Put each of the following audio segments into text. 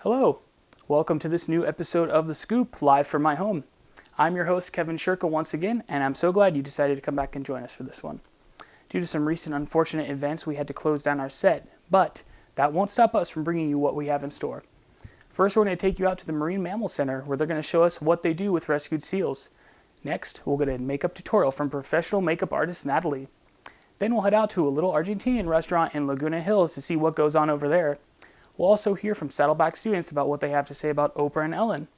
Hello, welcome to this new episode of The Scoop, live from my home. I'm your host, Kevin Shirka, once again, and I'm so glad you decided to come back and join us for this one. Due to some recent unfortunate events, we had to close down our set, but that won't stop us from bringing you what we have in store. First, we're going to take you out to the Marine Mammal Center, where they're going to show us what they do with rescued seals. Next, we'll get a makeup tutorial from professional makeup artist Natalie. Then we'll head out to a little Argentinian restaurant in Laguna Hills to see what goes on over there. We'll also hear from Saddleback students about what they have to say about Oprah and Ellen.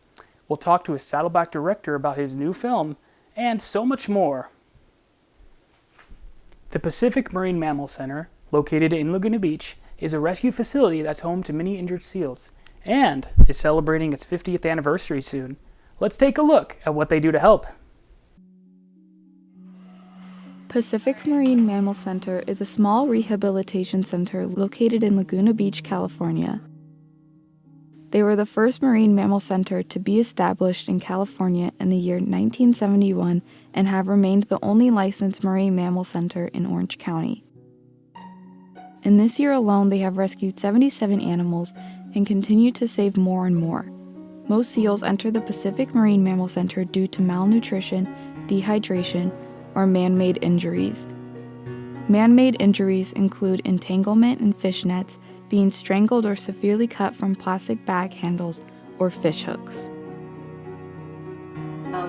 We'll talk to a Saddleback director about his new film, and so much more. The Pacific Marine Mammal Center, located in Laguna Beach, is a rescue facility that's home to many injured seals, and is celebrating its 50th anniversary soon. Let's take a look at what they do to help. Pacific Marine Mammal Center is a small rehabilitation center located in Laguna Beach, California. They were the first marine mammal center to be established in California in the year 1971 and have remained the only licensed marine mammal center in Orange County. In this year alone, they have rescued 77 animals and continue to save more and more. Most seals enter the Pacific Marine Mammal Center due to malnutrition, dehydration, or man-made injuries. Man-made injuries include entanglement in fish nets, being strangled or severely cut from plastic bag handles or fish hooks.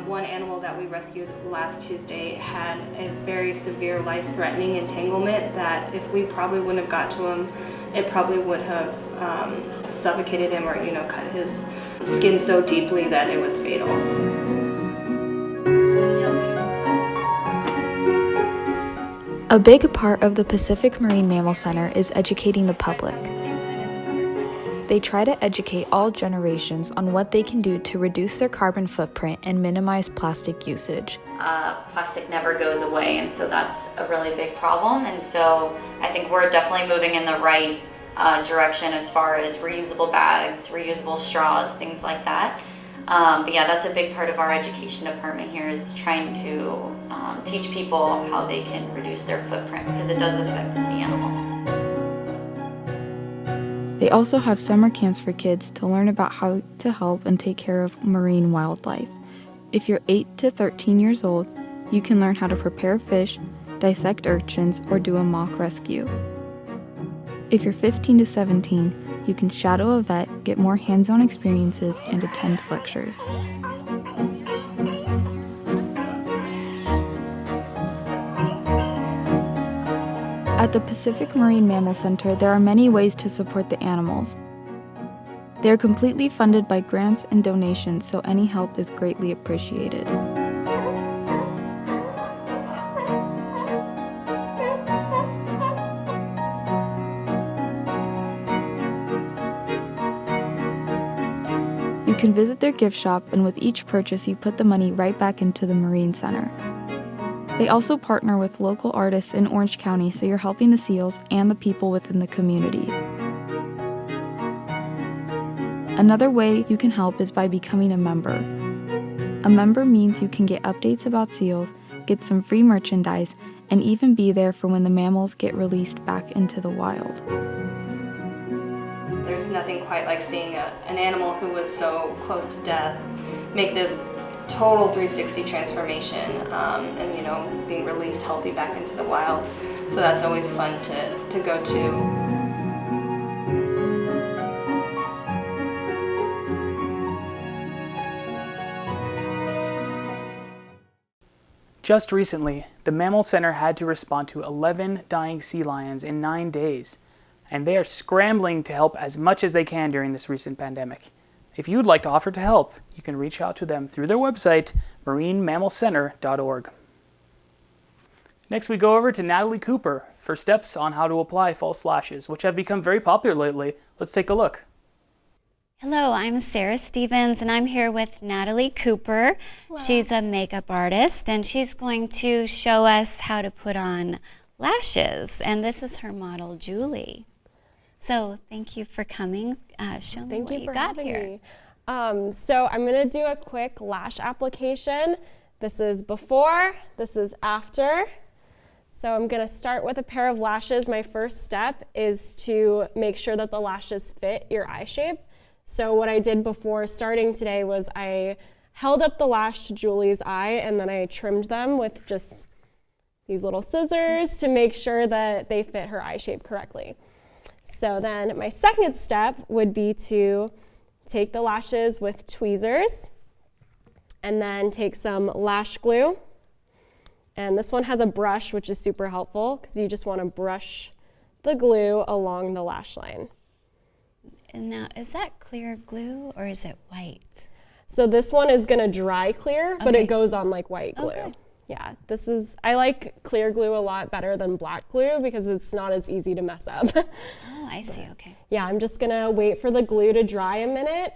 One animal that we rescued last Tuesday had a very severe life-threatening entanglement that if we probably wouldn't have got to him, it probably would have suffocated him or cut his skin so deeply that it was fatal. A big part of the Pacific Marine Mammal Center is educating the public. They try to educate all generations on what they can do to reduce their carbon footprint and minimize plastic usage. Plastic never goes away, and so that's a really big problem. And so I think we're definitely moving in the right direction as far as reusable bags, reusable straws, things like that. But yeah, that's a big part of our education department here, is trying to teach people how they can reduce their footprint, because it does affect the animals. They also have summer camps for kids to learn about how to help and take care of marine wildlife. If you're 8 to 13 years old, you can learn how to prepare fish, dissect urchins, or do a mock rescue. If you're 15 to 17, you can shadow a vet, get more hands-on experiences, and attend lectures. At the Pacific Marine Mammal Center, there are many ways to support the animals. They are completely funded by grants and donations, so any help is greatly appreciated. You can visit their gift shop, and with each purchase, you put the money right back into the Marine Center. They also partner with local artists in Orange County, so you're helping the seals and the people within the community. Another way you can help is by becoming a member. A member means you can get updates about seals, get some free merchandise, and even be there for when the mammals get released back into the wild. There's nothing quite like seeing an animal who was so close to death make this total 360 transformation and being released healthy back into the wild. So that's always fun to go to. Just recently, the Mammal Center had to respond to 11 dying sea lions in 9 days, and they are scrambling to help as much as they can during this recent pandemic. If you would like to offer to help, you can reach out to them through their website, marinemammalcenter.org. Next, we go over to Natalie Cooper for steps on how to apply false lashes, which have become very popular lately. Let's take a look. Hello, I'm Sarah Stevens, and I'm here with Natalie Cooper. Wow. She's a makeup artist, and she's going to show us how to put on lashes. And this is her model, Julie. So thank you for coming. Show me what you got here. So I'm going to do a quick lash application. This is before, this is after. So I'm going to start with a pair of lashes. My first step is to make sure that the lashes fit your eye shape. So what I did before starting today was I held up the lash to Julie's eye and then I trimmed them with just these little scissors to make sure that they fit her eye shape correctly. So then my second step would be to take the lashes with tweezers and then take some lash glue. And this one has a brush, which is super helpful because you just want to brush the glue along the lash line. And now, is that clear glue or is it white? So this one is gonna dry clear, but Okay. it goes on like white glue. Okay. Yeah, I like clear glue a lot better than black glue because it's not as easy to mess up. Oh, I see, okay. Yeah, I'm just gonna wait for the glue to dry a minute,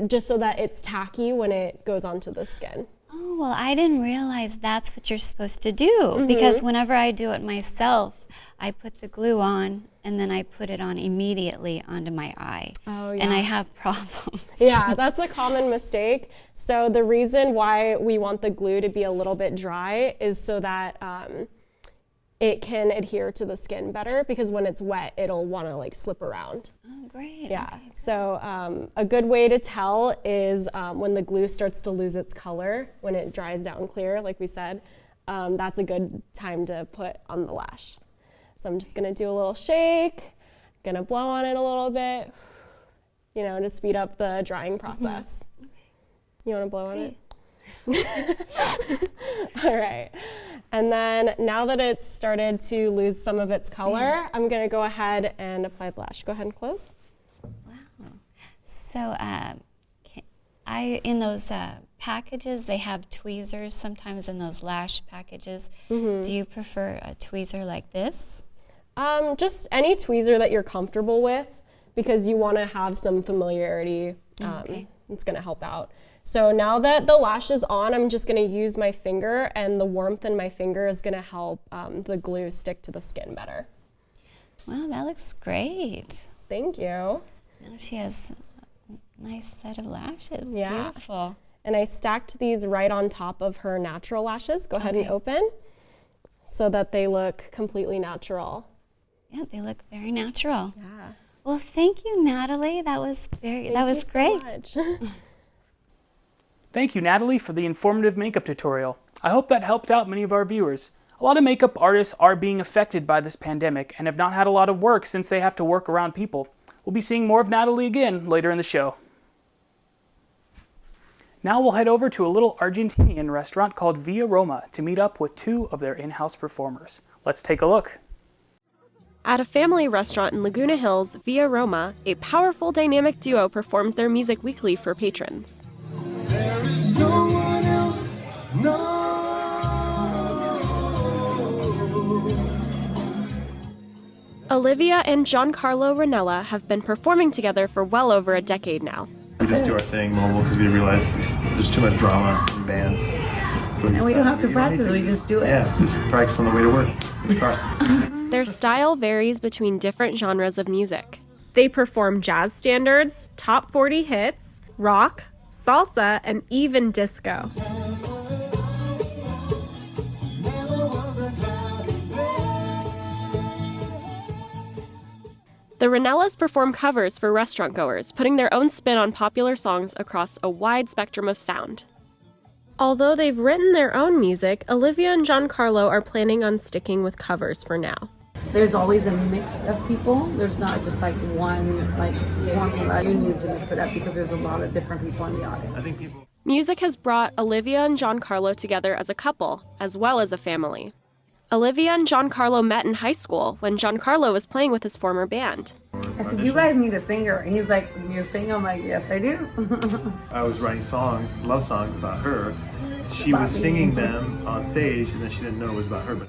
just so that it's tacky when it goes onto the skin. Oh, well, I didn't realize that's what you're supposed to do because whenever I do it myself, I put the glue on and then I put it on immediately onto my eye. Oh, yeah. And I have problems. Yeah, that's a common mistake. So the reason why we want the glue to be a little bit dry is so that it can adhere to the skin better because when it's wet, it'll want to like slip around. Oh, great. Yeah, Okay. so a good way to tell is when the glue starts to lose its color, when it dries down clear, like we said, that's a good time to put on the lash. So I'm just gonna do a little shake, gonna blow on it a little bit, to speed up the drying process. You wanna blow on it? All right. And then now that it's started to lose some of its color, I'm gonna go ahead and apply the lash. Go ahead and close. Wow. So in those packages, they have tweezers sometimes in those lash packages. Do you prefer a tweezer like this? Just any tweezer that you're comfortable with because you wanna have some familiarity. Okay. It's gonna help out. So now that the lash is on, I'm just gonna use my finger and the warmth in my finger is gonna help the glue stick to the skin better. Wow, that looks great. Thank you. Now she has a nice set of lashes. Yeah. Beautiful. And I stacked these right on top of her natural lashes. Go ahead and Okay. open so that they look completely natural. Yeah, they look very natural. Yeah. Well, thank you, Natalie. That was Thank great. you so much. Thank you, Natalie, for the informative makeup tutorial. I hope that helped out many of our viewers. A lot of makeup artists are being affected by this pandemic and have not had a lot of work since they have to work around people. We'll be seeing more of Natalie again later in the show. Now we'll head over to a little Argentinian restaurant called Viaroma to meet up with two of their in-house performers. Let's take a look. At a family restaurant in Laguna Hills, Viaroma, a powerful dynamic duo performs their music weekly for patrons. There is no one else, no. Olivia and Giancarlo Ranella have been performing together for well over a decade now. We just do our thing mobile because we realize there's too much drama in bands. So And we don't have to practice, we just do it. Yeah, just practice on the way to work. in the car. Their style varies between different genres of music. They perform jazz standards, top 40 hits, rock, salsa, and even disco. The Ranellas perform covers for restaurant goers, putting their own spin on popular songs across a wide spectrum of sound. Although they've written their own music, Olivia and Giancarlo are planning on sticking with covers for now. There's always a mix of people. There's not just like one formula. You need to mix it up because there's a lot of different people in the audience. Music has brought Olivia and Giancarlo together as a couple, as well as a family. Olivia and Giancarlo met in high school when Giancarlo was playing with his former band. I said, you guys need a singer. And he's like, you sing? I'm like, yes, I do. I was writing songs, love songs about her. She was singing them on stage, and then she didn't know it was about her. But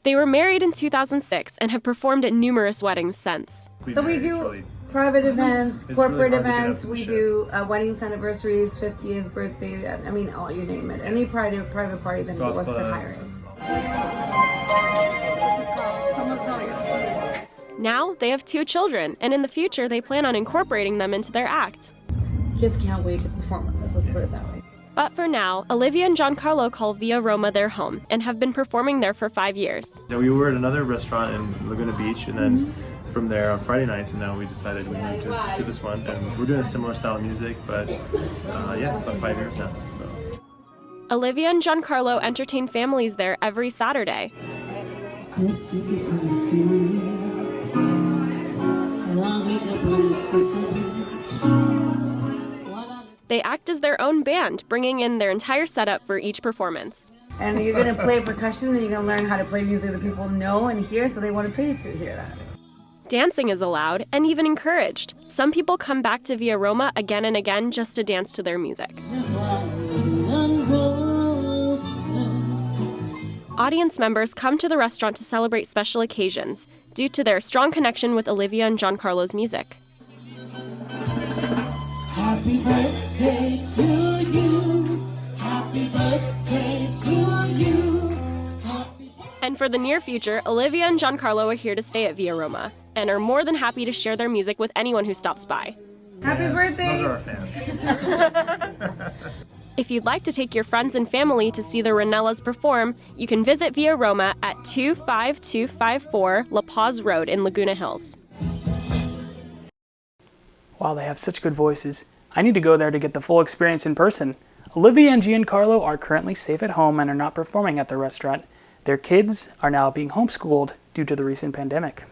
They were married in 2006 and have performed at numerous weddings since. So we do private events, corporate really hard to get events. up We and do weddings, anniversaries, 50th birthday. I mean, all you name it. Any private party that Golf wants to clubs. hire us. This is called Somos Novios. Now they have 2 children, and in the future they plan on incorporating them into their act. Kids can't wait to perform with us. Let's put it that way. But for now, Olivia and Giancarlo call Viaroma their home and have been performing there for 5 years. Then we were at another restaurant in Laguna Beach, and then from there on Friday nights, and now we decided we moved to this one, and we're doing a similar style of music, but yeah, about 5 years now. So. Olivia and Giancarlo entertain families there every Saturday. They act as their own band, bringing in their entire setup for each performance. And you're gonna play percussion, and you're gonna learn how to play music that people know and hear, so they want to pay to hear that. Dancing is allowed and even encouraged. Some people come back to Viaroma again and again just to dance to their music. Audience members come to the restaurant to celebrate special occasions due to their strong connection with Olivia and Giancarlo's music. Happy birthday to you. Happy birthday to you. And for the near future, Olivia and Giancarlo are here to stay at Viaroma and are more than happy to share their music with anyone who stops by. Happy birthday! Those are our fans. If you'd like to take your friends and family to see the Ranellas perform, you can visit Viaroma at 25254 La Paz Road in Laguna Hills. Wow, they have such good voices. I need to go there to get the full experience in person. Olivia and Giancarlo are currently safe at home and are not performing at the restaurant. Their kids are now being homeschooled due to the recent pandemic.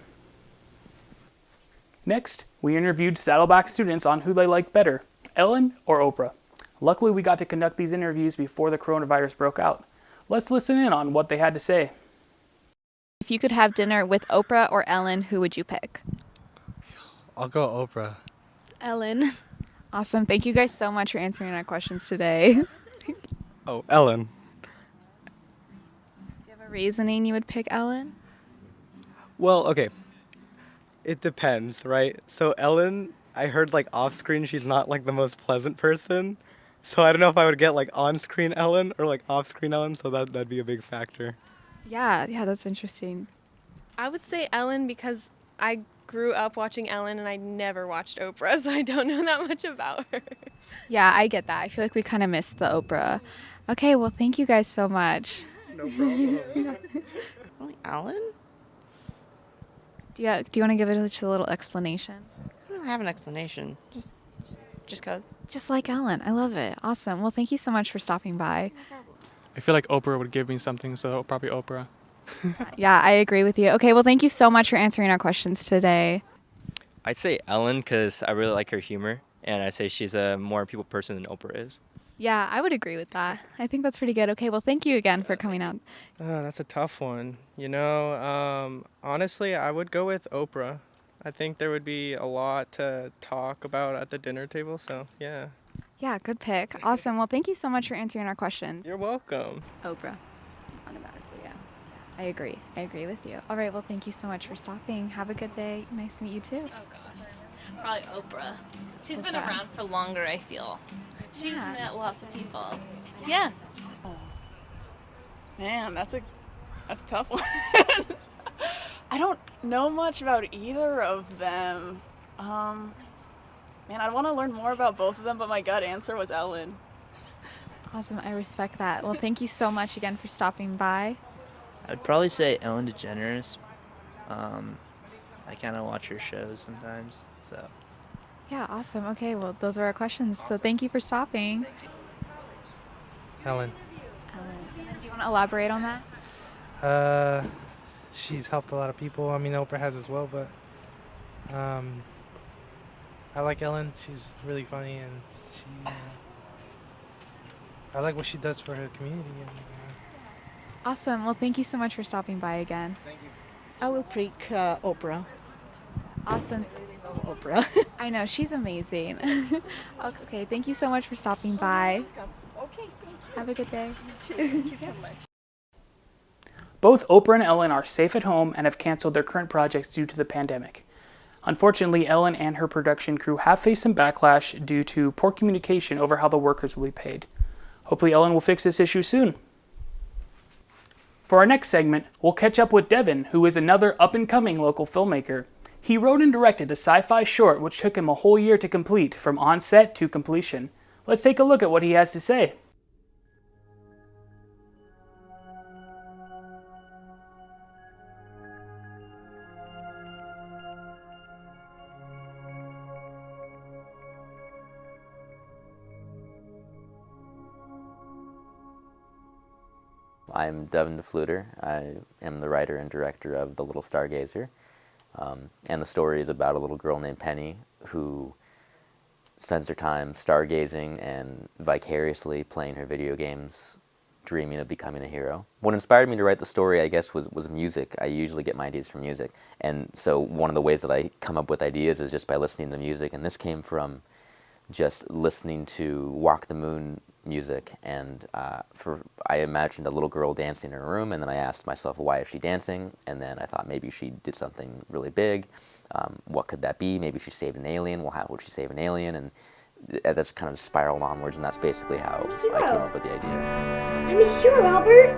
Next, we interviewed Saddleback students on who they liked better, Ellen or Oprah. Luckily, we got to conduct these interviews before the coronavirus broke out. Let's listen in on what they had to say. If you could have dinner with Oprah or Ellen, who would you pick? I'll go Oprah. Ellen. Awesome. Thank you guys so much for answering our questions today. Oh, Ellen. Do you have a reasoning you would pick Ellen? Well, okay. It depends, right? So Ellen, I heard like off screen she's not like the most pleasant person. So I don't know if I would get like on screen Ellen or like off screen Ellen, so that'd be a big factor. Yeah, that's interesting. I would say Ellen because I grew up watching Ellen and I never watched Oprah, so I don't know that much about her. Yeah, I get that. I feel like we kind of missed the Oprah. Okay, well, thank you guys so much. No problem. Ellen? Do you want to give it just a little explanation? I don't have an explanation. Just cause. Just like Ellen. I love it. Awesome. Well, thank you so much for stopping by. I feel like Oprah would give me something, so probably Oprah. Yeah, I agree with you. Okay, well, thank you so much for answering our questions today. I'd say Ellen because I really like her humor, and I say she's a more people person than Oprah is. Yeah, I would agree with that. I think that's pretty good. Okay, well, thank you again for coming out. That's a tough one. Honestly, I would go with Oprah. I think there would be a lot to talk about at the dinner table, so yeah. Yeah, good pick. Awesome. Well, thank you so much for answering our questions. You're welcome. Oprah. Automatically, yeah. I agree with you. All right, well, thank you so much for stopping. Have a good day. Nice to meet you, too. Oh, gosh. Probably Oprah. She's been around for longer, I feel. She's met lots of people. Yeah. Man, that's a tough one. I don't know much about either of them. Man, I want to learn more about both of them, but my gut answer was Ellen. Awesome. I respect that. Well, thank you so much again for stopping by. I'd probably say Ellen DeGeneres. I kind of watch her shows sometimes, so. Yeah, awesome. Okay, well, those are our questions. So thank you for stopping. Ellen. Do you want to elaborate on that? She's helped a lot of people. I mean, Oprah has as well, but I like Ellen. She's really funny, and she. I like what she does for her community. Awesome. Well, thank you so much for stopping by again. Thank you. I will pick Oprah. Awesome. Oprah. I know, she's amazing. Okay, thank you so much for stopping by. Okay, thank you. Have a good day. Thank you so much. Both Oprah and Ellen are safe at home and have canceled their current projects due to the pandemic. Unfortunately, Ellen and her production crew have faced some backlash due to poor communication over how the workers will be paid. Hopefully Ellen will fix this issue soon. For our next segment, we'll catch up with Devin, who is another up-and-coming local filmmaker. He wrote and directed a sci-fi short which took him a whole year to complete, from onset to completion. Let's take a look at what he has to say. I'm Devin DeFluter. I am the writer and director of The Little Stargazer. And the story is about a little girl named Penny who spends her time stargazing and vicariously playing her video games, dreaming of becoming a hero. What inspired me to write the story, I guess, was music. I usually get my ideas from music. And so one of the ways that I come up with ideas is just by listening to music. And this came from just listening to Walk the Moon music. And I imagined a little girl dancing in her room, and then I asked myself, why is she dancing? And then I thought maybe she did something really big. What could that be? Maybe she saved an alien. Well, how would she save an alien? And that's kind of spiraled onwards, and that's basically how I came up with the idea. I'm a hero, Albert!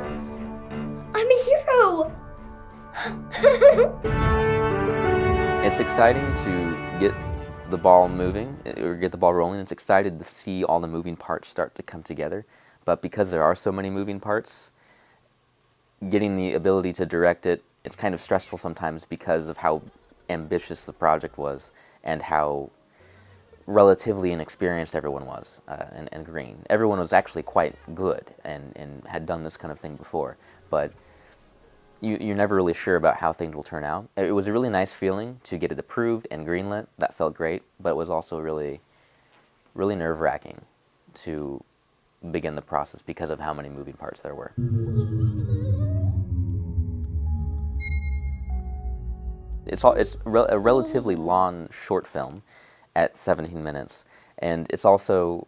I'm a hero! It's exciting to get the ball moving, or get the ball rolling. It's exciting to see all the moving parts start to come together. But because there are so many moving parts, getting the ability to direct it, it's kind of stressful sometimes because of how ambitious the project was and how relatively inexperienced everyone was, and green. Everyone was actually quite good and had done this kind of thing before, but you're never really sure about how things will turn out. It was a really nice feeling to get it approved and greenlit. That felt great, but it was also really, really nerve-wracking to begin the process because of how many moving parts there were. It's a relatively long short film at 17 minutes, and it's also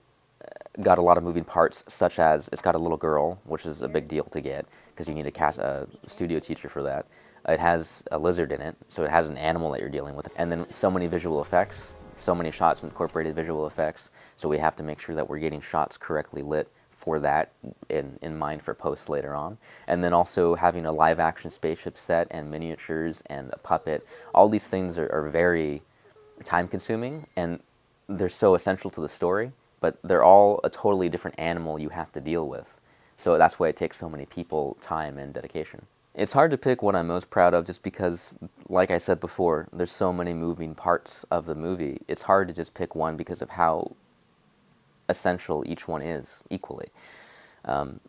got a lot of moving parts, such as it's got a little girl, which is a big deal to get because you need a studio teacher for that. It has a lizard in it, so it has an animal that you're dealing with, and then so many visual effects, so many shots incorporated visual effects, so we have to make sure that we're getting shots correctly lit for that in mind for posts later on. And then also having a live action spaceship set and miniatures and a puppet. All these things are very time consuming, and they're so essential to the story, but they're all a totally different animal you have to deal with. So that's why it takes so many people, time, and dedication. It's hard to pick what I'm most proud of just because, like I said before, there's so many moving parts of the movie. It's hard to just pick one because of how essential each one is equally.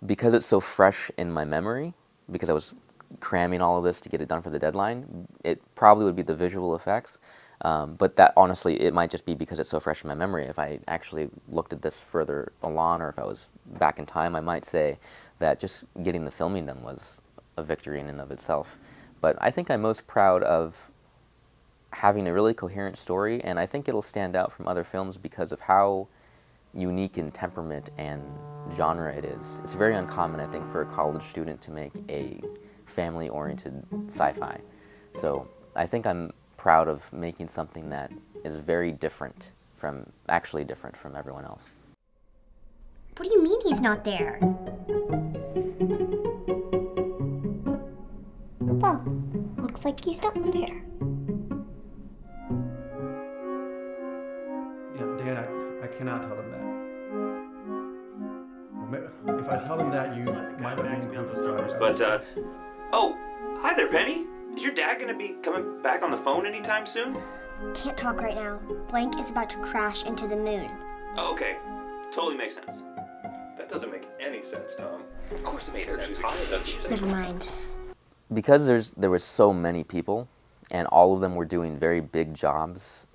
Because it's so fresh in my memory, because I was cramming all of this to get it done for the deadline, it probably would be the visual effects. But that, honestly, it might just be because it's so fresh in my memory. If I actually looked at this further along, or if I was back in time, I might say that just getting the filming done was a victory in and of itself. But I think I'm most proud of having a really coherent story, and I think it'll stand out from other films because of how unique in temperament and genre it is. It's very uncommon, I think, for a college student to make a family-oriented sci-fi. So I think I'm proud of making something that is very different from everyone else. What do you mean he's not there? Well, looks like he's not there. Yeah, Dan, I cannot tell him that. If I tell him that, you might not be on those stars. But, oh, hi there, Penny. Is your dad gonna be coming back on the phone anytime soon? Can't talk right now. Blank is about to crash into the moon. Oh, okay. Totally makes sense. That doesn't make any sense, Tom. Of course it makes sense. Never mind. Because there were so many people, and all of them were doing very big jobs,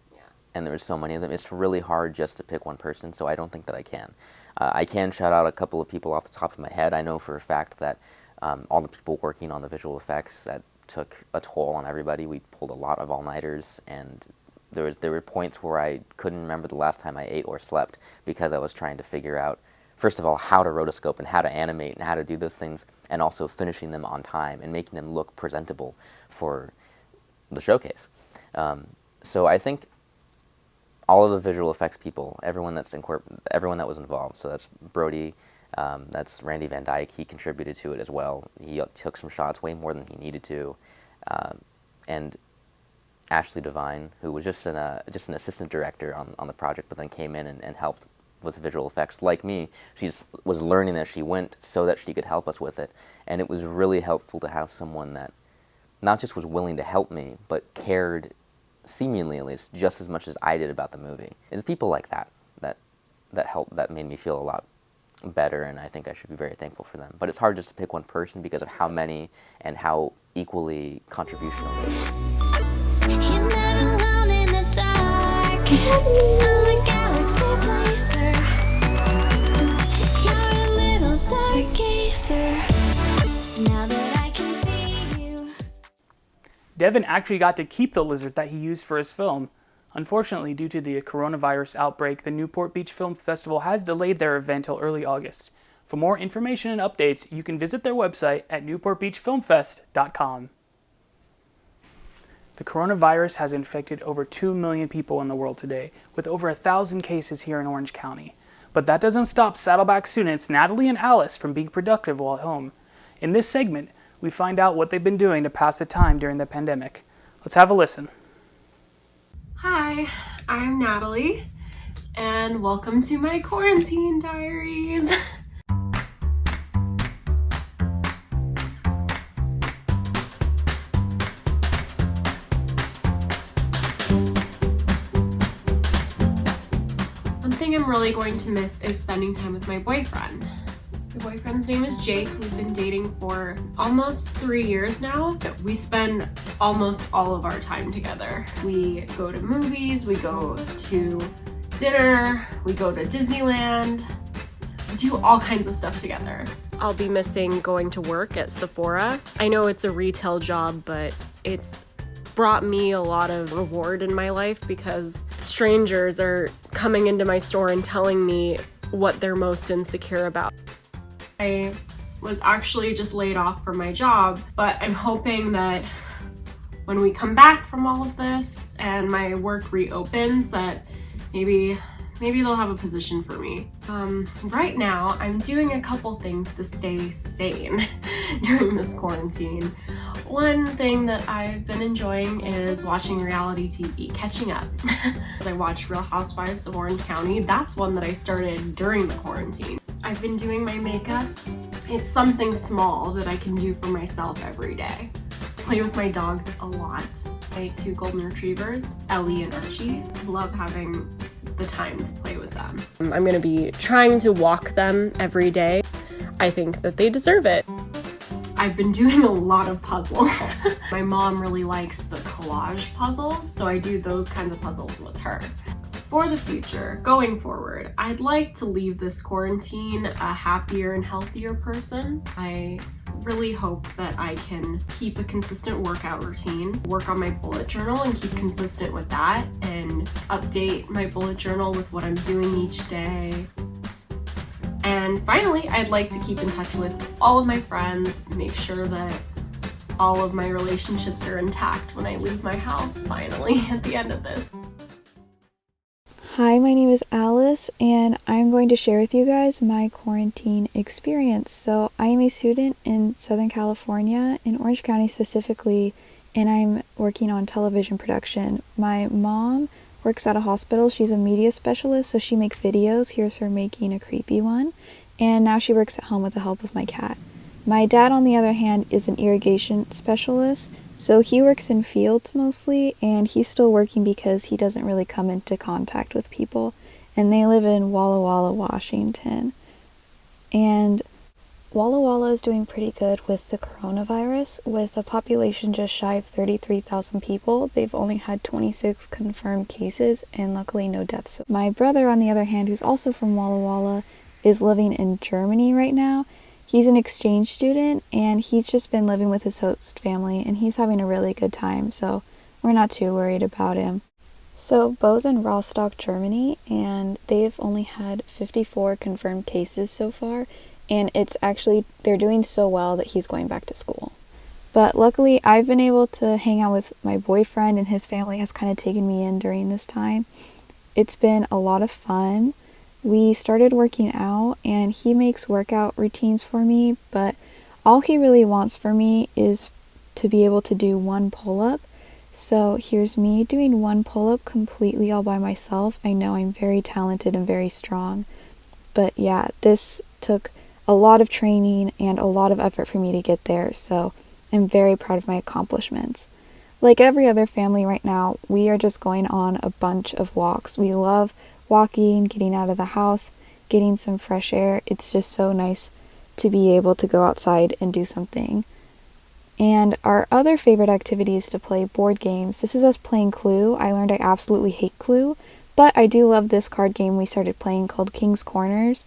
and there were so many of them, it's really hard just to pick one person, so I don't think that I can. I can shout out a couple of people off the top of my head. I know for a fact that all the people working on the visual effects, that took a toll on everybody. We pulled a lot of all-nighters, and there were points where I couldn't remember the last time I ate or slept because I was trying to figure out, first of all, how to rotoscope and how to animate and how to do those things, and also finishing them on time and making them look presentable for the showcase. So I think all of the visual effects people, everyone that was involved, so that's Brody, that's Randy Van Dyke, he contributed to it as well. He took some shots way more than he needed to. And Ashley Devine, who was just an assistant director on the project, but then came in and helped with visual effects. Like me, she was learning as she went so that she could help us with it. And it was really helpful to have someone that not just was willing to help me, but cared, seemingly at least, just as much as I did about the movie. It's people like that helped, that made me feel a lot better, and I think I should be very thankful for them. But it's hard just to pick one person because of how many and how equally contributional they are. You're never alone in the dark. I'm a galaxy blazer. You're a little stargazer. Now that I can see you. Devin actually got to keep the lizard that he used for his film. Unfortunately, due to the coronavirus outbreak, the Newport Beach Film Festival has delayed their event till early August. For more information and updates, you can visit their website at newportbeachfilmfest.com. The coronavirus has infected over 2 million people in the world today, with over 1,000 cases here in Orange County. But that doesn't stop Saddleback students Natalie and Alice from being productive while at home. In this segment, we find out what they've been doing to pass the time during the pandemic. Let's have a listen. Hi, I'm Natalie, and welcome to my quarantine diaries. One thing I'm really going to miss is spending time with my boyfriend. My boyfriend's name is Jake. We've been dating for almost 3 years now. We spend almost all of our time together. We go to movies, we go to dinner, we go to Disneyland. We do all kinds of stuff together. I'll be missing going to work at Sephora. I know it's a retail job, but it's brought me a lot of reward in my life because strangers are coming into my store and telling me what they're most insecure about. I was actually just laid off from my job, but I'm hoping that when we come back from all of this and my work reopens, that maybe they'll have a position for me. Right now, I'm doing a couple things to stay sane during this quarantine. One thing that I've been enjoying is watching reality TV, catching up. I watch Real Housewives of Orange County. That's one that I started during the quarantine. I've been doing my makeup. It's something small that I can do for myself every day. Play with my dogs a lot. I have 2 golden retrievers, Ellie and Archie. I love having the time to play with them. I'm gonna be trying to walk them every day. I think that they deserve it. I've been doing a lot of puzzles. My mom really likes the collage puzzles, so I do those kinds of puzzles with her. For the future, going forward, I'd like to leave this quarantine a happier and healthier person. I really hope that I can keep a consistent workout routine, work on my bullet journal and keep consistent with that, and update my bullet journal with what I'm doing each day. And finally, I'd like to keep in touch with all of my friends, make sure that all of my relationships are intact when I leave my house finally at the end of this. Hi, my name is Alice, and I'm going to share with you guys my quarantine experience. So I am a student in Southern California, in Orange County specifically, and I'm working on television production. My mom works at a hospital. She's a media specialist, so she makes videos. Here's her making a creepy one. And now she works at home with the help of my cat. My dad, on the other hand, is an irrigation specialist. So he works in fields mostly, and he's still working because he doesn't really come into contact with people. And they live in Walla Walla, Washington. And Walla Walla is doing pretty good with the coronavirus. With a population just shy of 33,000 people, they've only had 26 confirmed cases and luckily no deaths. My brother, on the other hand, who's also from Walla Walla, is living in Germany right now. He's an exchange student, and he's just been living with his host family, and he's having a really good time, so we're not too worried about him. So Bo's in Rostock, Germany, and they've only had 54 confirmed cases so far, and they're doing so well that he's going back to school. But luckily, I've been able to hang out with my boyfriend, and his family has kind of taken me in during this time. It's been a lot of fun. We started working out, and he makes workout routines for me, but all he really wants for me is to be able to do 1 pull-up. So here's me doing 1 pull-up completely all by myself. I know I'm very talented and very strong, but yeah, this took a lot of training and a lot of effort for me to get there, so I'm very proud of my accomplishments. Like every other family right now, we are just going on a bunch of walks. We love walking, getting out of the house, getting some fresh air. It's just so nice to be able to go outside and do something. And our other favorite activity is to play board games. This is us playing Clue. I learned I absolutely hate Clue, but I do love this card game we started playing called King's Corners.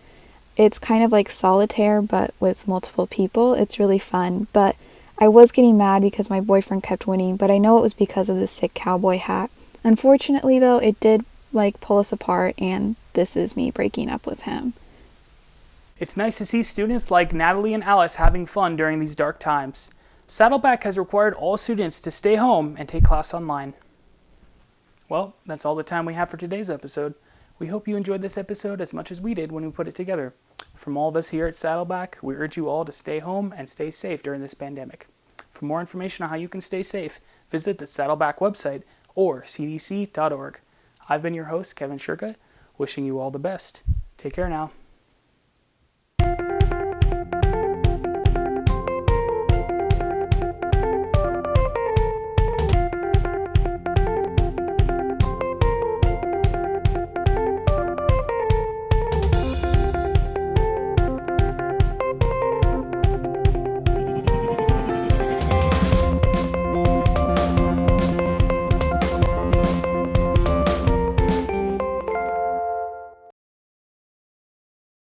It's kind of like solitaire, but with multiple people. It's really fun, but I was getting mad because my boyfriend kept winning, but I know it was because of the sick cowboy hat. Unfortunately, though, it did pull us apart, and this is me breaking up with him. It's nice to see students like Natalie and Alice having fun during these dark times. Saddleback has required all students to stay home and take class online. Well, that's all the time we have for today's episode. We hope you enjoyed this episode as much as we did when we put it together. From all of us here at Saddleback, we urge you all to stay home and stay safe during this pandemic. For more information on how you can stay safe, visit the Saddleback website or cdc.org. I've been your host, Kevin Shurka, wishing you all the best. Take care now.